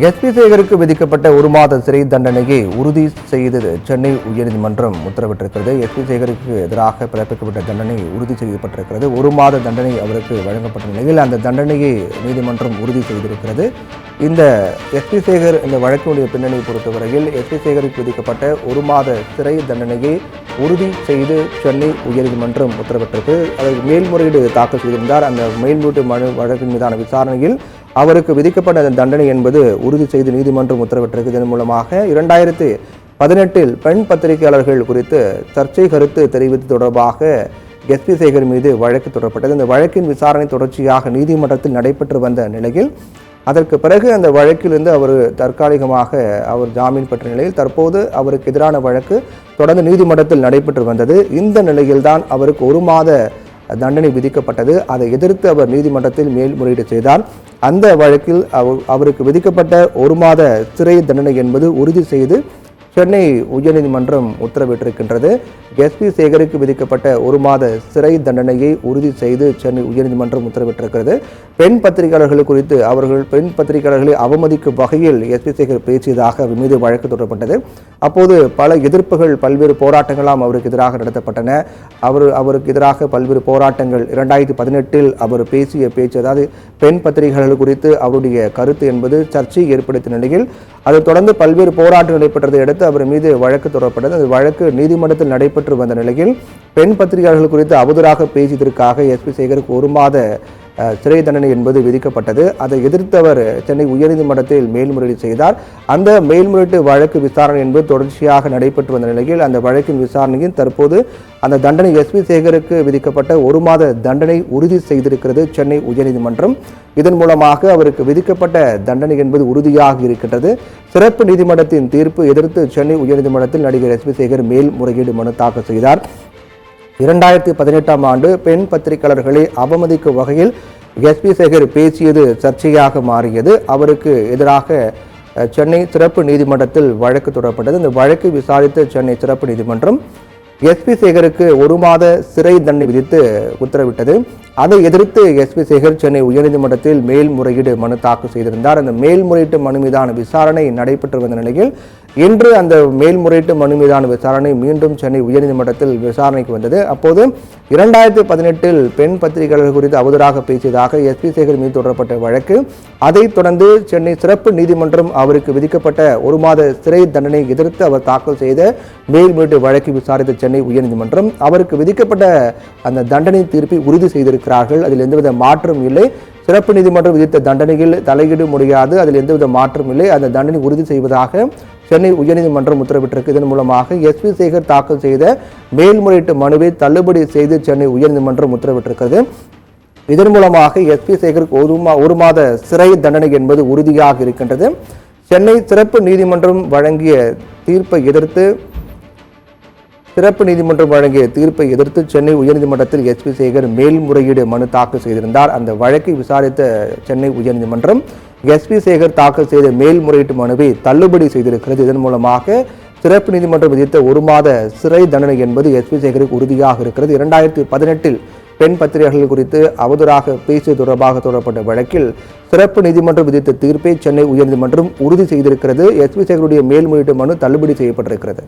SP சேகருக்கு விதிக்கப்பட்ட ஒரு மாத சிறை தண்டனையை உறுதி செய்தது சென்னை உயர்நீதிமன்றம் உத்தரவிட்டிருக்கிறது. எஸ்பி சேகருக்கு எதிராக பிறப்பிக்கப்பட்ட தண்டனை உறுதி செய்யப்பட்டிருக்கிறது. ஒரு மாத தண்டனை அவருக்கு வழங்கப்பட்ட நிலையில் அந்த தண்டனையை நீதிமன்றம் உறுதி செய்திருக்கிறது. இந்த எஸ்பி சேகர் இந்த வழக்கினுடைய பின்னணியை பொறுத்தவரையில் எஸ்பி சேகருக்கு விதிக்கப்பட்ட ஒரு மாத சிறை தண்டனையை உறுதி செய்து சென்னை உயர்நீதிமன்றம் உத்தரவிட்டிருக்கு. அதற்கு மேல்முறையீடு தாக்கல் செய்திருந்தார். அந்த மேல்முறையீட்டு மனு வழக்கின் மீதான விசாரணையில் அவருக்கு விதிக்கப்பட்ட அந்த தண்டனை என்பது உறுதி செய்து நீதிமன்றம் உத்தரவிட்டிருக்கு. இதன் மூலமாக 2018 பெண் பத்திரிகையாளர்கள் குறித்து சர்ச்சை கருத்து தெரிவித்து தொடர்பாக எஸ்பி சேகர் மீது வழக்கு தொடரப்பட்டது. இந்த வழக்கின் விசாரணை தொடர்ச்சியாக நீதிமன்றத்தில் நடைபெற்று வந்த நிலையில் அதற்கு பிறகு அந்த வழக்கிலிருந்து அவர் தற்காலிகமாக ஜாமீன் பெற்ற நிலையில் தற்போது அவருக்கு எதிரான வழக்கு தொடர்ந்து நீதிமன்றத்தில் நடைபெற்று வந்தது. இந்த நிலையில்தான் அவருக்கு ஒரு மாத தண்டனை விதிக்கப்பட்டது. அதை எதிர்த்து அவர் நீதிமன்றத்தில் மேல்முறையீடு செய்தார். அந்த வழக்கில் அவருக்கு விதிக்கப்பட்ட ஒரு மாத சிறை தண்டனை என்பது உறுதி செய்து சென்னை உயர்நீதிமன்றம் உத்தரவிட்டிருக்கின்றது. எஸ்பி சேகருக்கு விதிக்கப்பட்ட ஒரு மாத சிறை தண்டனையை உறுதி செய்து சென்னை உயர்நீதிமன்றம் உத்தரவிட்டிருக்கிறது. பெண் பத்திரிகையாளர்கள் குறித்து பெண் பத்திரிகையாளர்களை அவமதிக்கும் வகையில் எஸ்பி சேகர் பேசியதாக அவர் மீது வழக்கு தொடரப்பட்டது. அப்போது பல எதிர்ப்புகள், பல்வேறு போராட்டங்களாம் அவருக்கு எதிராக நடத்தப்பட்டன. அவருக்கு எதிராக பல்வேறு போராட்டங்கள் 2018 அவர் பேசிய பேச்சு, அதாவது பெண் பத்திரிகையாளர்கள் குறித்து அவருடைய கருத்து என்பது சர்ச்சை ஏற்படுத்திய நிலையில் அதை தொடர்ந்து பல்வேறு போராட்டங்கள் நடைபெற்றதை அடுத்து அவர் மீது வழக்கு தொடரப்பட்டது. அந்த வழக்கு நீதிமன்றத்தில் நடைபெற்று வந்த நிலையில் பெண் பத்திரிகையாளர்கள் குறித்து அவதூறாக பேசியதற்காக எஸ்பி சேகருக்கு ஒரு மாத சிறை தண்டனை என்பது விதிக்கப்பட்டது. அதை எதிர்த்தவர் சென்னை உயர்நீதிமன்றத்தில் மேல்முறையீடு செய்தார். அந்த மேல்முறையீட்டு வழக்கு விசாரணை என்பது தொடர்ச்சியாக நடைபெற்று வந்த நிலையில் அந்த வழக்கின் விசாரணையில் தற்போது அந்த தண்டனை எஸ்பி சேகருக்கு விதிக்கப்பட்ட ஒரு மாத தண்டனை உறுதி செய்திருக்கிறது சென்னை உயர்நீதிமன்றம். இதன் மூலமாக அவருக்கு விதிக்கப்பட்ட தண்டனை என்பது உறுதியாக இருக்கின்றது. சிறப்பு நீதிமன்றத்தின் தீர்ப்பு எதிர்த்து சென்னை உயர்நீதிமன்றத்தில் நடிகர் எஸ்பி சேகர் மேல்முறையீடு மனு தாக்கல் செய்தார். 2018 ஆண்டு பெண் பத்திரிகையாளர்களை அவமதிக்கும் வகையில் எஸ்பி சேகர் பேசியது சர்ச்சையாக மாறியது. அவருக்கு எதிராக சென்னை சிறப்பு நீதிமன்றத்தில் வழக்கு தொடரப்பட்டது. இந்த வழக்கை விசாரித்த சென்னை சிறப்பு நீதிமன்றம் எஸ்பி சேகருக்கு ஒரு மாத சிறை தண்டனை விதித்து உத்தரவிட்டது. அதை எதிர்த்து எஸ்பி சேகர் சென்னை உயர்நீதிமன்றத்தில் மேல்முறையீடு மனு தாக்கல் செய்திருந்தார். அந்த மேல்முறையீட்டு மனு மீதான விசாரணை நடைபெற்று வந்த நிலையில் இன்று அந்த மேல்முறையீட்டு மனு மீதான விசாரணை மீண்டும் சென்னை உயர்நீதிமன்றத்தில் விசாரணைக்கு வந்தது. அப்போது 2018 பெண் பத்திரிகையாளர்கள் குறித்து அவதூறாக பேசியதாக எஸ்பி சேகர் மீது தொடரப்பட்ட வழக்கு, அதைத் தொடர்ந்து சென்னை சிறப்பு நீதிமன்றம் அவருக்கு விதிக்கப்பட்ட ஒரு மாத சிறை தண்டனை எதிர்த்து அவர் தாக்கல் செய்த மேல்முறையீட்டு வழக்கை விசாரித்த சென்னை உயர்நீதிமன்றம் அவருக்கு விதிக்கப்பட்ட அந்த தண்டனை தீர்ப்பை உறுதி செய்திருக்கிறார்கள். அதில் எந்தவித மாற்றம் இல்லை. சிறப்பு நீதிமன்றம் விதித்த தண்டனையில் தலையீடு முடியாது, அதில் எந்தவித மாற்றம் இல்லை. அந்த தண்டனை உறுதி செய்வதாக சென்னை உயர்நீதிமன்றம் உத்தரவிட்டிருக்கு. இதன் மூலமாக எஸ்பி சேகர் தாக்கல் செய்த மேல்முறையீட்டு மனுவை தள்ளுபடி செய்து சென்னை உயர்நீதிமன்றம் உத்தரவிட்டிருக்கிறது. இதன் மூலமாக எஸ்பி சேகருக்கு ஒரு மாத சிறை தண்டனை என்பது உறுதியாக இருக்கின்றது. சென்னை சிறப்பு நீதிமன்றம் வழங்கிய தீர்ப்பை எதிர்த்து சென்னை உயர்நீதிமன்றத்தில் எஸ்பி சேகர் மேல்முறையீடு மனு தாக்கல் செய்திருந்தார். அந்த வழக்கை விசாரித்த சென்னை உயர்நீதிமன்றம் எஸ்பி சேகர் தாக்கல் செய்த மேல்முறையீட்டு மனுவை தள்ளுபடி செய்திருக்கிறது. இதன் மூலமாக சிறப்பு நீதிமன்றம் விதித்த ஒரு மாத சிறை தண்டனை என்பது எஸ்பி சேகருக்கு உறுதியாக இருக்கிறது. 2018 பெண் பத்திரிகையாளர்கள் குறித்து அவதூறாக பேசிய தொடர்பாக தொடரப்பட்ட வழக்கில் சிறப்பு நீதிமன்றம் விதித்த தீர்ப்பை சென்னை உயர்நீதிமன்றம் உறுதி செய்திருக்கிறது. எஸ்பி சேகருடைய மேல்முறையீட்டு மனு தள்ளுபடி செய்யப்பட்டிருக்கிறது.